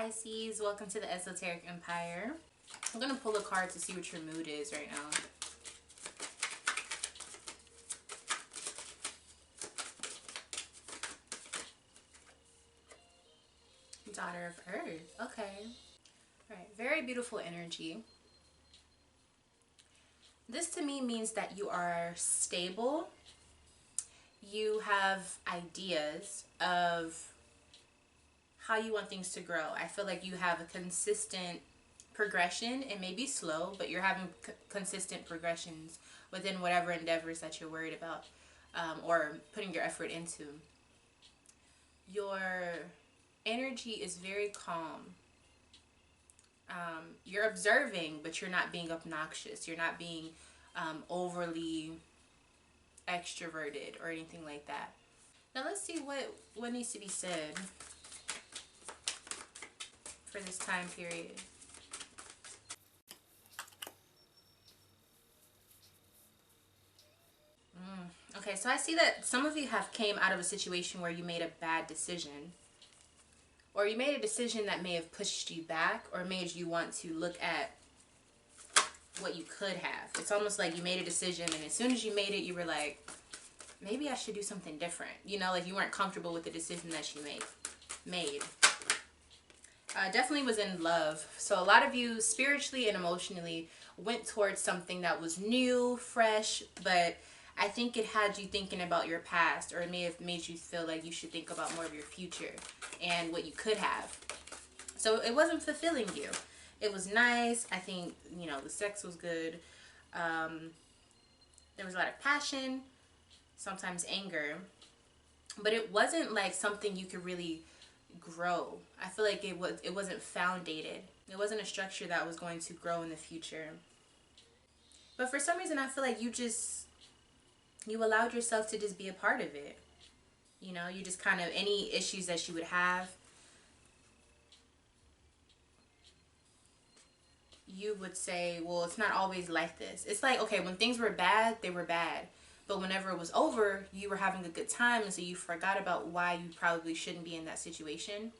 Pisces, welcome to the Esoteric Empire. I'm going to pull a card to see what your mood is right now. Daughter of Earth. Okay. Alright, very beautiful energy. This to me means that you are stable. You have ideas of how you want things to grow. I feel like you have a consistent progression. It may be slow, but you're having consistent progressions within whatever endeavors that you're worried about or putting your effort into. Your energy is very calm. You're observing, but you're not being obnoxious. You're not being overly extroverted or anything like that. Now let's see what needs to be said for this time period. Okay, so I see that some of you have came out of a situation where you made a bad decision. Or you made a decision that may have pushed you back or made you want to look at what you could have. It's almost like you made a decision and as soon as you made it, you were like, maybe I should do something different. You know, like you weren't comfortable with the decision that you made. Definitely was in love. So a lot of you spiritually and emotionally went towards something that was new, fresh, but I think it had you thinking about your past, or it may have made you feel like you should think about more of your future and what you could have. So it wasn't fulfilling you. It was nice. I think, you know, the sex was good. There was a lot of passion, sometimes anger, but it wasn't like something you could really grow. I feel like it wasn't foundated. It wasn't a structure that was going to grow in the future. But for some reason I feel like you allowed yourself to just be a part of it. You know, you just kind of, any issues that you would have, you would say, well, it's not always like this. It's like, okay, when things were bad, they were bad. But whenever it was over, you were having a good time, and so you forgot about why you probably shouldn't be in that situation.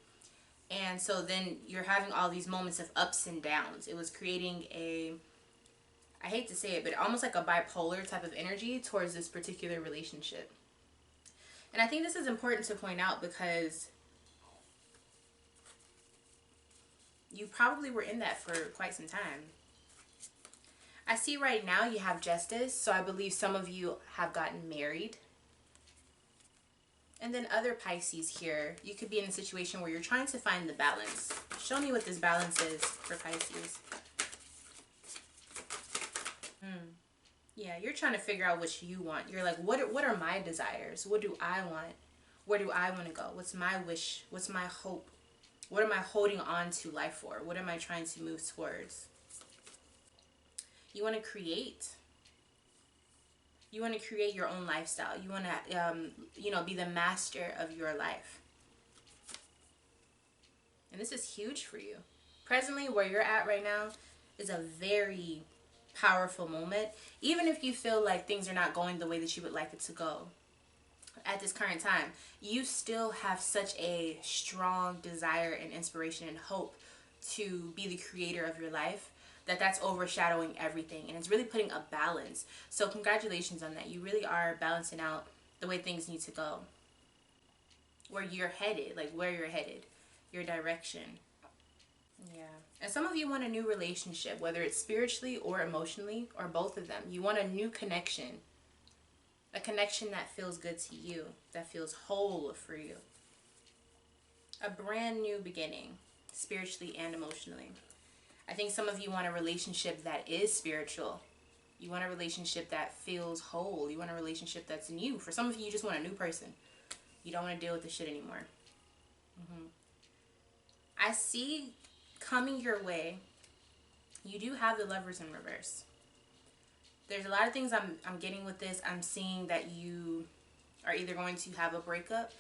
And so then you're having all these moments of ups and downs. It was creating I hate to say it, but almost like a bipolar type of energy towards this particular relationship. And I think this is important to point out because you probably were in that for quite some time. I see right now you have justice, so I believe some of you have gotten married. And then other Pisces here, you could be in a situation where you're trying to find the balance. Show me what this balance is for Pisces. Yeah, you're trying to figure out what you want. You're like, what are my desires? What do I want? Where do I want to go? What's my wish? What's my hope? What am I holding on to life for? What am I trying to move towards? You want to create. You want to create your own lifestyle. You want to, be the master of your life. And this is huge for you. Presently, where you're at right now is a very powerful moment. Even if you feel like things are not going the way that you would like it to go at this current time, you still have such a strong desire and inspiration and hope to be the creator of your life that's overshadowing everything, and it's really putting a balance. So congratulations on that. You really are balancing out the way things need to go, where you're headed, like where you're headed, your direction. Yeah. And some of you want a new relationship, whether it's spiritually or emotionally or both of them. You want a new connection, a connection that feels good to you, that feels whole for you. A brand new beginning, spiritually and emotionally. I think some of you want a relationship that is spiritual. You want a relationship that feels whole. You want a relationship that's new. For some of you, you just want a new person. You don't want to deal with this shit anymore. I see coming your way, you do have the Lovers in reverse. There's a lot of things I'm getting with this. I'm seeing that you are either going to have a breakup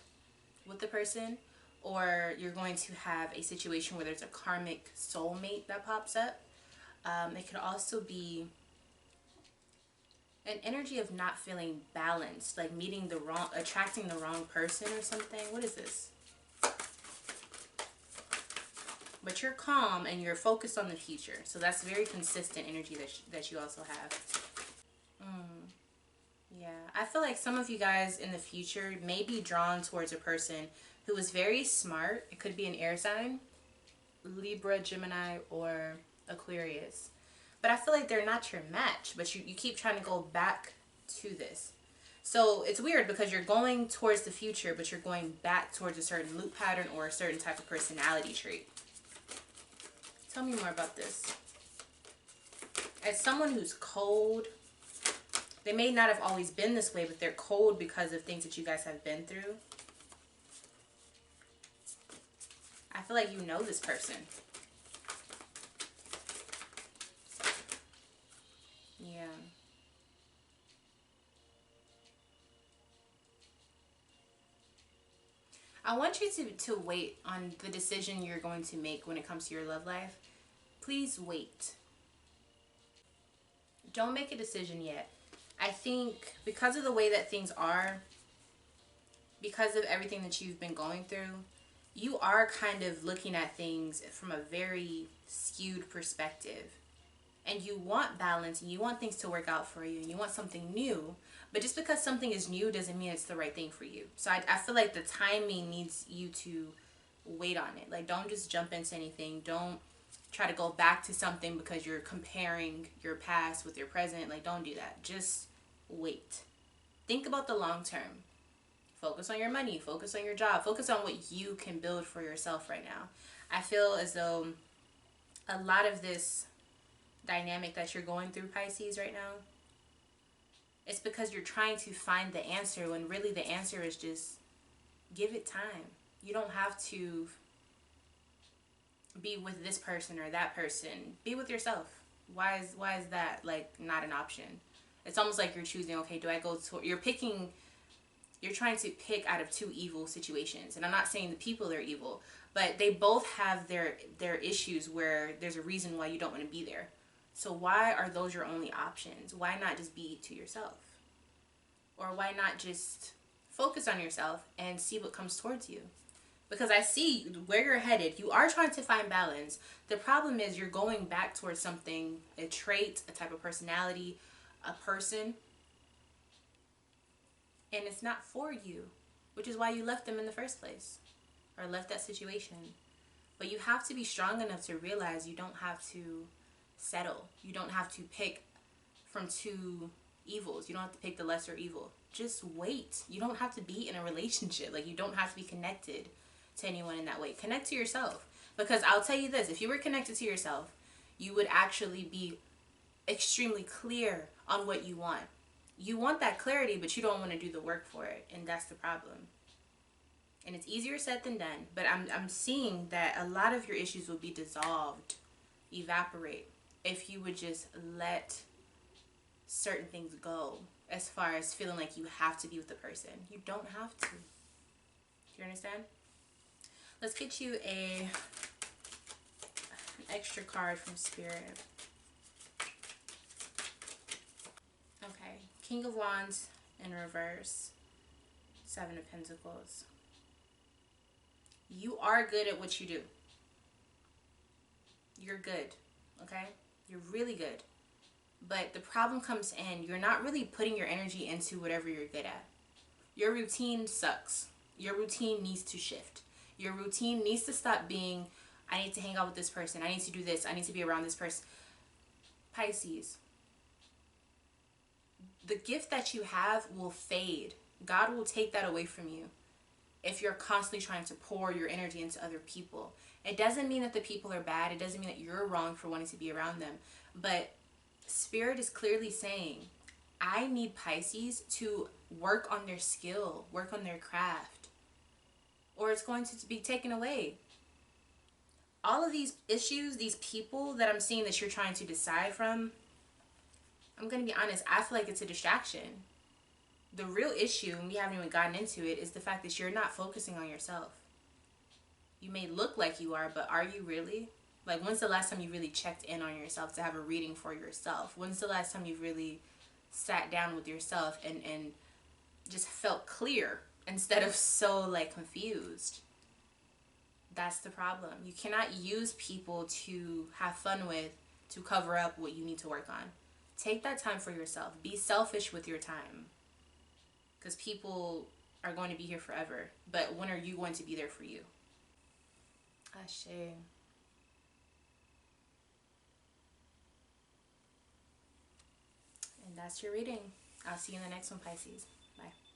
with the person, or you're going to have a situation where there's a karmic soulmate that pops up. It could also be an energy of not feeling balanced, like attracting the wrong person or something. What is this? But you're calm and you're focused on the future. So that's very consistent energy that you also have. Yeah, I feel like some of you guys in the future may be drawn towards a person who is very smart. It could be an air sign, Libra, Gemini, or Aquarius. But I feel like they're not your match, but you keep trying to go back to this. So it's weird because you're going towards the future, but you're going back towards a certain loop pattern or a certain type of personality trait. Tell me more about this. As someone who's cold, they may not have always been this way, but they're cold because of things that you guys have been through. I feel like you know this person. Yeah. I want you to wait on the decision you're going to make when it comes to your love life. Please wait. Don't make a decision yet. I think because of the way that things are, because of everything that you've been going through, you are kind of looking at things from a very skewed perspective. And you want balance and you want things to work out for you and you want something new. But just because something is new doesn't mean it's the right thing for you. So I feel like the timing needs you to wait on it. Like, don't just jump into anything. Don't try to go back to something because you're comparing your past with your present. Like, don't do that. Just wait. Think about the long term. Focus on your money. Focus on your job. Focus on what you can build for yourself right now. I feel as though a lot of this dynamic that you're going through, Pisces, right now, it's because you're trying to find the answer when really the answer is just give it time. You don't have to be with this person or that person. Be with yourself. Why is that like not an option? It's almost like you're choosing, okay, do I go to, you're trying to pick out of two evil situations. And I'm not saying the people are evil, but they both have their issues where there's a reason why you don't want to be there. So why are those your only options? Why not just be to yourself? Or why not just focus on yourself and see what comes towards you? Because I see where you're headed. You are trying to find balance. The problem is you're going back towards something, a trait, a type of personality, a person, and it's not for you, which is why you left them in the first place or left that situation. But you have to be strong enough to realize you don't have to settle. You don't have to pick from two evils. You don't have to pick the lesser evil. Just wait. You don't have to be in a relationship. Like, you don't have to be connected to anyone in that way. Connect to yourself. Because I'll tell you this, if you were connected to yourself, you would actually be extremely clear on what you want. You want that clarity, but you don't want to do the work for it. And that's the problem. And it's easier said than done. But I'm seeing that a lot of your issues will be dissolved, evaporate, if you would just let certain things go, as far as feeling like you have to be with the person. You don't have to. Do you understand? Let's get you an extra card from Spirit. Okay. King of Wands in reverse. Seven of Pentacles. You are good at what you do. You're good. Okay? You're really good. But the problem comes in, you're not really putting your energy into whatever you're good at. Your routine sucks. Your routine needs to shift. Your routine needs to stop being, I need to hang out with this person. I need to do this. I need to be around this person. Pisces. The gift that you have will fade. God will take that away from you if you're constantly trying to pour your energy into other people. It doesn't mean that the people are bad. It doesn't mean that you're wrong for wanting to be around them. But Spirit is clearly saying, I need Pisces to work on their skill, work on their craft, or it's going to be taken away. All of these issues, these people that I'm seeing that you're trying to decide from, I'm going to be honest, I feel like it's a distraction. The real issue, and we haven't even gotten into it, is the fact that you're not focusing on yourself. You may look like you are, but are you really? Like, when's the last time you really checked in on yourself to have a reading for yourself? When's the last time you really sat down with yourself and just felt clear instead of so, like, confused? That's the problem. You cannot use people to have fun with to cover up what you need to work on. Take that time for yourself. Be selfish with your time. Because people are going to be here forever. But when are you going to be there for you? Ashe. And that's your reading. I'll see you in the next one, Pisces. Bye.